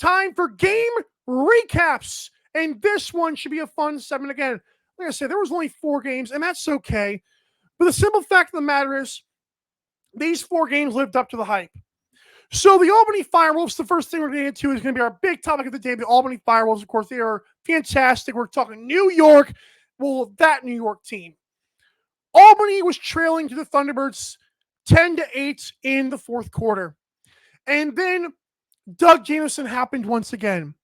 time for game recaps. And this one should be a fun segment again. Like I said, there was only 4 games, and that's okay. But the simple fact of the matter is, these 4 games lived up to the hype. So the Albany Firewolves, the first thing we're going to get into is going to be our big topic of the day. The Albany Firewolves, of course, they are fantastic. We're talking New York. Well, that New York team. Albany was trailing to the Thunderbirds 10-8 in the fourth quarter. And then Doug Jamieson happened once again.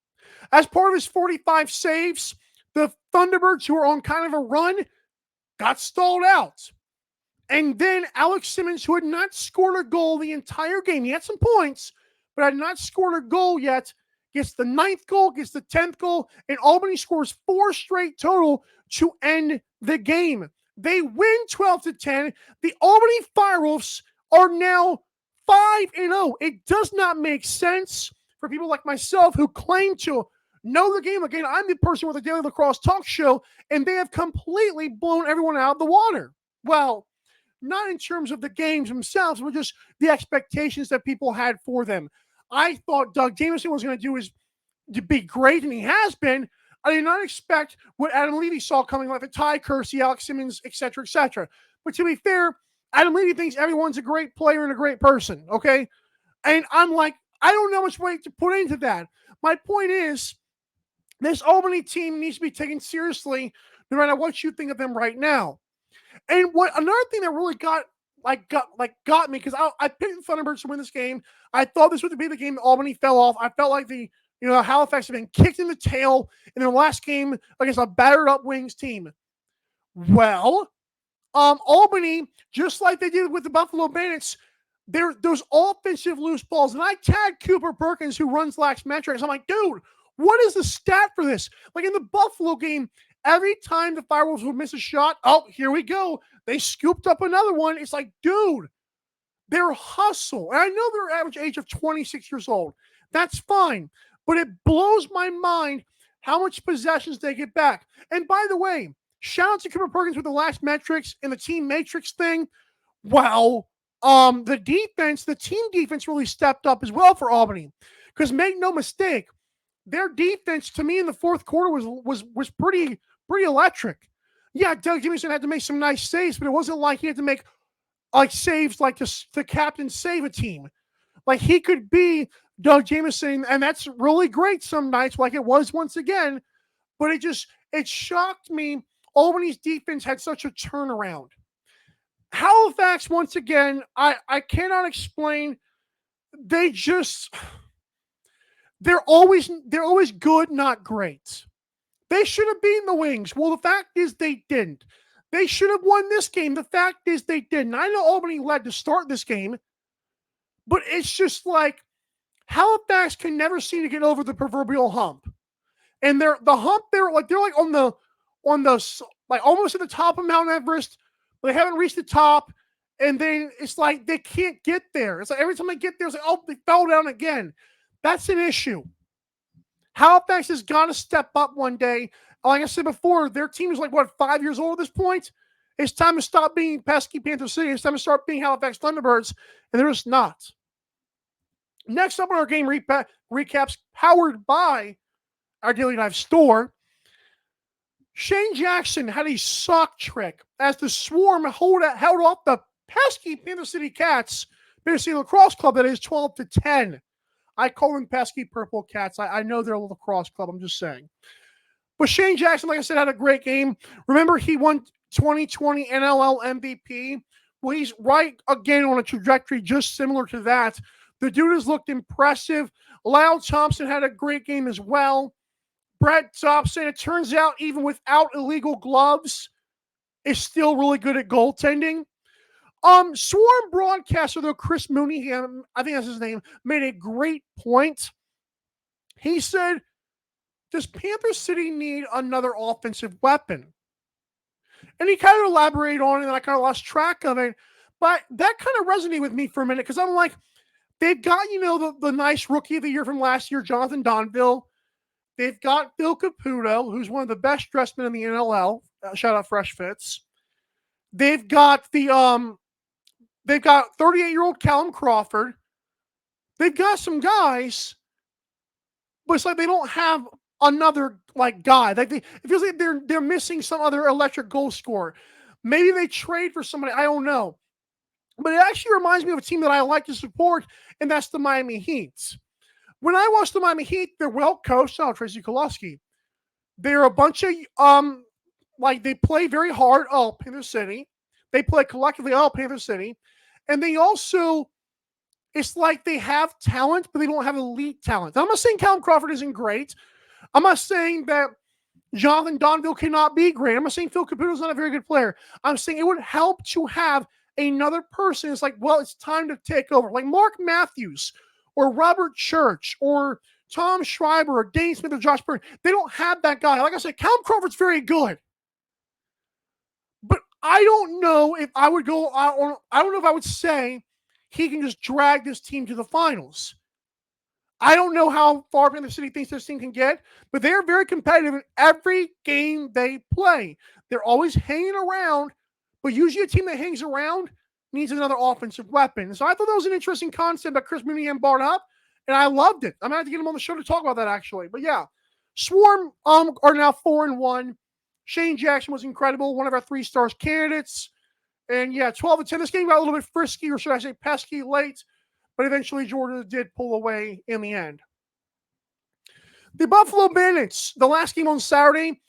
As part of his 45 saves, the Thunderbirds, who were on kind of a run, got stalled out. And then Alex Simmons, who had not scored a goal the entire game, he had some points, but had not scored a goal yet, gets the 9th goal, gets the 10th goal, and Albany scores 4 straight total to end the game. They win 12-10. The Albany Firewolves are now 5-0. It does not make sense for people like myself who claim to know the game. Again, I'm the person with the Daily Lacrosse Talk Show, and they have completely blown everyone out of the water. Well, not in terms of the games themselves, but just the expectations that people had for them. I thought Doug Jamieson was going to do is to be great, and he has been. I did not expect what Adam Levy saw coming, like the Ty Kersey, Alex Simmons, etc., etc. But to be fair, Adam Levy thinks everyone's a great player and a great person, okay? And I'm like, I don't know much weight to put into that. My point is, this Albany team needs to be taken seriously no matter what you think of them right now. And another thing that really got me, because I picked the Thunderbirds to win this game. I thought this would be the game that Albany fell off. I felt like Halifax had been kicked in the tail in their last game against a battered up Wings team. Well, Albany, just like they did with the Buffalo Bandits, those offensive loose balls. And I tagged Cooper Perkins, who runs Lax Metrics. I'm like, dude, what is the stat for this? Like in the Buffalo game, every time the Firewolves would miss a shot, oh, here we go. They scooped up another one. It's like, dude, their hustle. And I know their average age of 26 years old. That's fine. But it blows my mind how much possessions they get back. And by the way, shout out to Cooper Perkins with the last metrics and the team matrix thing. Wow. The team defense really stepped up as well for Albany. Because make no mistake, their defense to me in the fourth quarter was pretty electric. Yeah, Doug Jamieson had to make some nice saves, but it wasn't like he had to make like saves like the captain save a team. Like he could be Doug Jamieson, and that's really great some nights, like it was once again. But it shocked me. Albany's defense had such a turnaround. Halifax, once again, I cannot explain. They're always good, not great. They should have beaten the Wings. Well, the fact is they didn't. They should have won this game. The fact is they didn't. I know Albany led to start this game, but it's just like Halifax can never seem to get over the proverbial hump. And they're like on the like almost at the top of Mount Everest. But they haven't reached the top, and then it's like they can't get there. It's like every time they get there, it's like, oh, they fell down again. That's an issue. Halifax has got to step up one day. Like I said before, their team is like, 5 years old at this point? It's time to stop being pesky Panther City. It's time to start being Halifax Thunderbirds, and they're just not. Next up on our game recaps, powered by our Daily Dive store, Shane Jackson had a sock trick as the Swarm held off the pesky Panther City Cats, Panther City Lacrosse Club, that is 12-10. I call them pesky purple cats. I know they're a lacrosse club. I'm just saying. But Shane Jackson, like I said, had a great game. Remember, he won 2020 NLL MVP. Well, he's right again on a trajectory just similar to that. The dude has looked impressive. Lyle Thompson had a great game as well. Brett Thompson, it turns out, even without illegal gloves, is still really good at goaltending. Swarm broadcaster, though, Chris Mooney, I think that's his name, made a great point. He said, does Panther City need another offensive weapon? And he kind of elaborated on it, and I kind of lost track of it. But that kind of resonated with me for a minute, because I'm like, they've got, the nice rookie of the year from last year, Jonathan Donville. They've got Bill Caputo, who's one of the best dressed men in the NLL. Shout out Fresh Fits. They've got 38-year-old Callum Crawford. They've got some guys, but it's like they don't have another like guy. Like it feels like they're missing some other electric goal scorer. Maybe they trade for somebody. I don't know. But it actually reminds me of a team that I like to support, and that's the Miami Heat. When I watch the Miami Heat, they're well coached. Oh, Tracy Koloski. They're a bunch of like they play very hard. Oh, Panther City. They play collectively. Oh, Panther City, and they also. It's like they have talent, but they don't have elite talent. I'm not saying Callum Crawford isn't great. I'm not saying that Jonathan Donville cannot be great. I'm not saying Phil Caputo's not a very good player. I'm saying it would help to have another person. It's like, well, it's time to take over. Like Mark Matthews or Robert Church or Tom Schreiber or Dane Smith or Josh Byrne. They don't have that guy. Like I said, Callum Crawford's very good. But I don't know if I would go, I don't know if I would say he can just drag this team to the finals. I don't know how far Panther City thinks this team can get, but they're very competitive in every game they play. They're always hanging around, but usually a team that hangs around needs another offensive weapon. So I thought that was an interesting concept that Chris Mooneyham brought up, and I loved it. I'm going to have to get him on the show to talk about that, actually. But yeah, Swarm are now 4-1. Shane Jackson was incredible, one of our 3 stars candidates. And yeah, 12-10. This game got a little bit frisky, or should I say pesky late, but eventually Georgia did pull away in the end. The Buffalo Bandits, the last game on Saturday,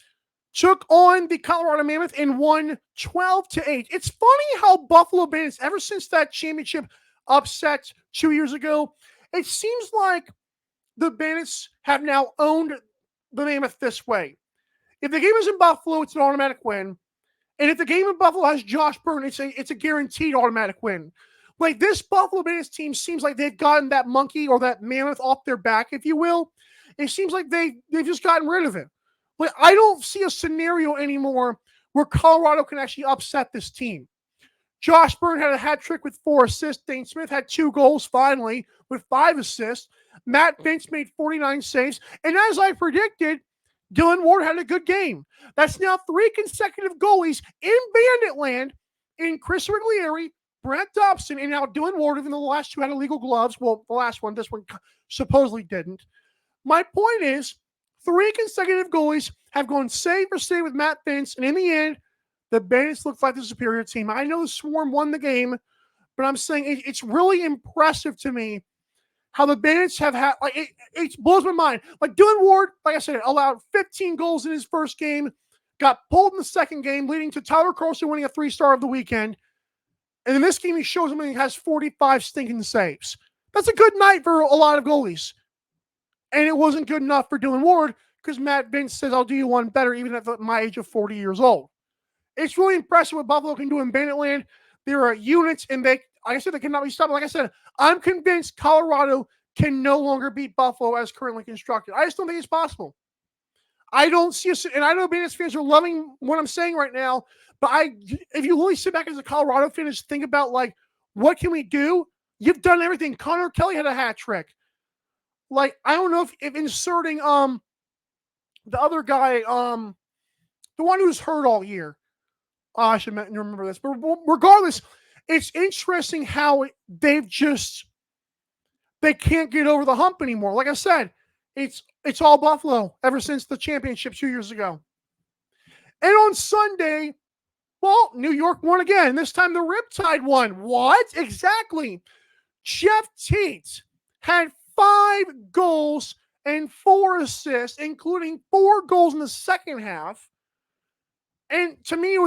took on the Colorado Mammoth and won 12-8. It's funny how Buffalo Bandits, ever since that championship upset 2 years ago, it seems like the Bandits have now owned the Mammoth this way. If the game is in Buffalo, it's an automatic win. And if the game in Buffalo has Josh Byrne, it's a guaranteed automatic win. Like this Buffalo Bandits team seems like they've gotten that monkey or that mammoth off their back, if you will. It seems like they've just gotten rid of it. Like I don't see a scenario anymore where Colorado can actually upset this team. Josh Byrne had a hat trick with 4 assists. Dane Smith had 2 goals finally with 5 assists. Matt Vince made 49 saves. And as I predicted, Dylan Ward had a good game. That's now 3 consecutive goalies in Bandit land in Chris Riglieri, Brent Dobson, and now Dylan Ward, even though the last 2 had illegal gloves. Well, the last one, this one supposedly didn't. My point is, 3 consecutive goalies have gone save for save with Matt Vince, and in the end, the Bandits looked like the superior team. I know the Swarm won the game, but I'm saying it's really impressive to me how the Bandits have had, like, it blows my mind. Like, Dylan Ward, like I said, allowed 15 goals in his first game, got pulled in the second game, leading to Tyler Carlson winning a 3-star of the weekend. And in this game, he shows him he has 45 stinking saves. That's a good night for a lot of goalies. And it wasn't good enough for Dylan Ward because Matt Vince says, I'll do you one better even at my age of 40 years old. It's really impressive what Buffalo can do in Bandit land. There are units, and they, like I said, they cannot be stopped. Like I said, I'm convinced Colorado can no longer beat Buffalo as currently constructed. I just don't think it's possible. I don't see and I know Bandits fans are loving what I'm saying right now, but if you really sit back as a Colorado fan and just think about, like, what can we do? You've done everything. Connor Kelly had a hat trick. Like, I don't know if inserting the other guy, the one who's hurt all year. I should remember this. But regardless, it's interesting how they can't get over the hump anymore. Like I said, it's all Buffalo ever since the championship 2 years ago. And on Sunday, well, New York won again. This time the Riptide won. What? Exactly. Jeff Tate had 5 goals and 4 assists, including 4 goals in the second half. And to me, it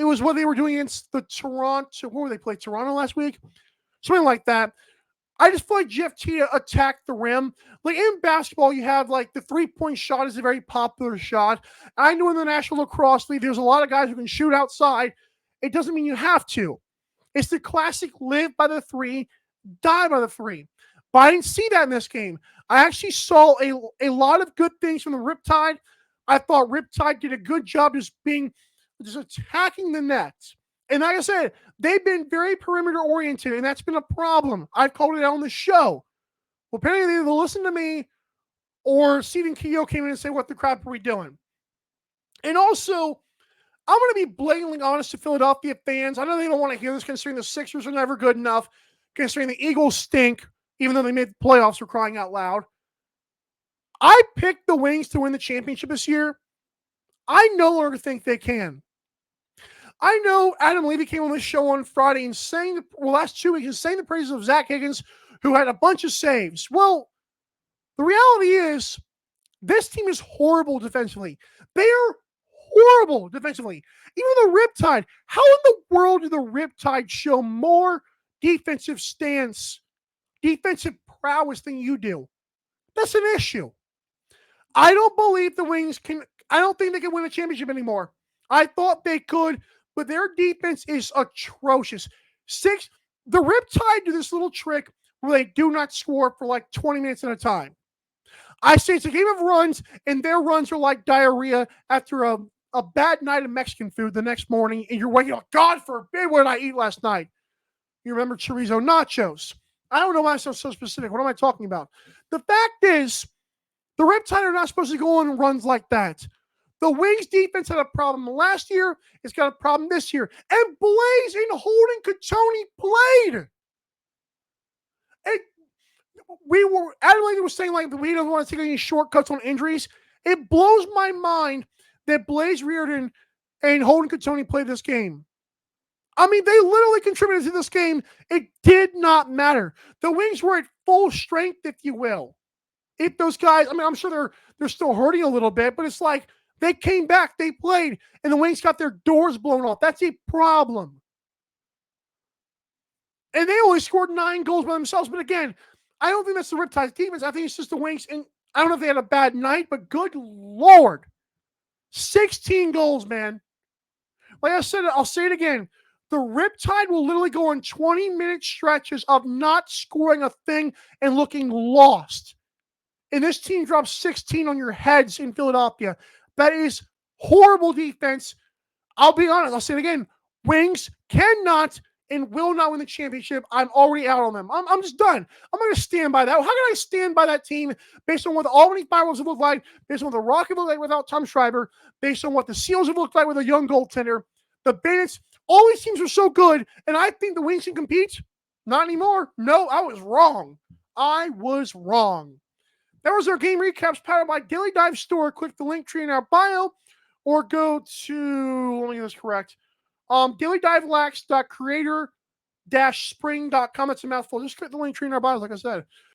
was what they were doing against the Toronto. What were they playing? Toronto last week? Something like that. I just feel like Jeff Tate attacked the rim. Like in basketball, you have like the 3-point shot is a very popular shot. I know in the National Lacrosse League, there's a lot of guys who can shoot outside. It doesn't mean you have to. It's the classic live by the 3, die by the 3. But I didn't see that in this game. I actually saw a lot of good things from the Riptide. I thought Riptide did a good job just attacking the net. And like I said, they've been very perimeter oriented, and that's been a problem. I've called it out on the show. Well, apparently they'll listen to me, or Stephen Keogh came in and say, what the crap are we doing? And also, I'm going to be blatantly honest to Philadelphia fans. I know they don't want to hear this, considering the Sixers are never good enough, considering the Eagles stink, even though they made the playoffs for crying out loud. I picked the Wings to win the championship this year. I no longer think they can. I know Adam Levy came on the show on Friday and saying, last 2 weeks, and saying the praises of Zach Higgins, who had a bunch of saves. Well, the reality is, this team is horrible defensively. They are horrible defensively. Even the Riptide. How in the world do the Riptide show more defensive stance, defensive prowess than you do? That's an issue. I don't believe the Wings can. I don't think they can win a championship anymore. I thought they could, but their defense is atrocious. The Riptide do this little trick where they do not score for like 20 minutes at a time. I say it's a game of runs, and their runs are like diarrhea after a bad night of Mexican food the next morning, and you're waking up, God forbid, what did I eat last night? You remember chorizo nachos. I don't know why I'm so specific. What am I talking about? The fact is, the Riptide are not supposed to go on runs like that. The Wings defense had a problem last year. It's got a problem this year. And Blaze and Holden Kachoni played. Adam Levy was saying like we don't want to take any shortcuts on injuries. It blows my mind that Blaze Reardon and Holden Kachoni played this game. I mean, they literally contributed to this game. It did not matter. The Wings were at full strength, if you will. If those guys, I mean, I'm sure they're still hurting a little bit, but it's like they came back, they played, and the Wings got their doors blown off. That's a problem. And they only scored 9 goals by themselves. But again, I don't think that's the Riptide's defense. I think it's just the Wings. And I don't know if they had a bad night, but good Lord. 16 goals, man. Like I said, I'll say it again. The Riptide will literally go on 20-minute stretches of not scoring a thing and looking lost. And this team drops 16 on your heads in Philadelphia. That is horrible defense. I'll be honest. I'll say it again. Wings cannot and will not win the championship. I'm already out on them. I'm just done. I'm going to stand by that. How can I stand by that team based on what the Albany Fireworks have looked like, based on what the Rocket looked like without Tom Schreiber, based on what the Seals have looked like with a young goaltender, the Bandits, all these teams are so good, and I think the Wings can compete? Not anymore. No, I was wrong. I was wrong. That was our game recaps powered by Daily Dive Store. Click the link tree in our bio or go to, let me get this correct, dailydivelacks.creator-spring.com. It's a mouthful. Just click the link tree in our bio, like I said.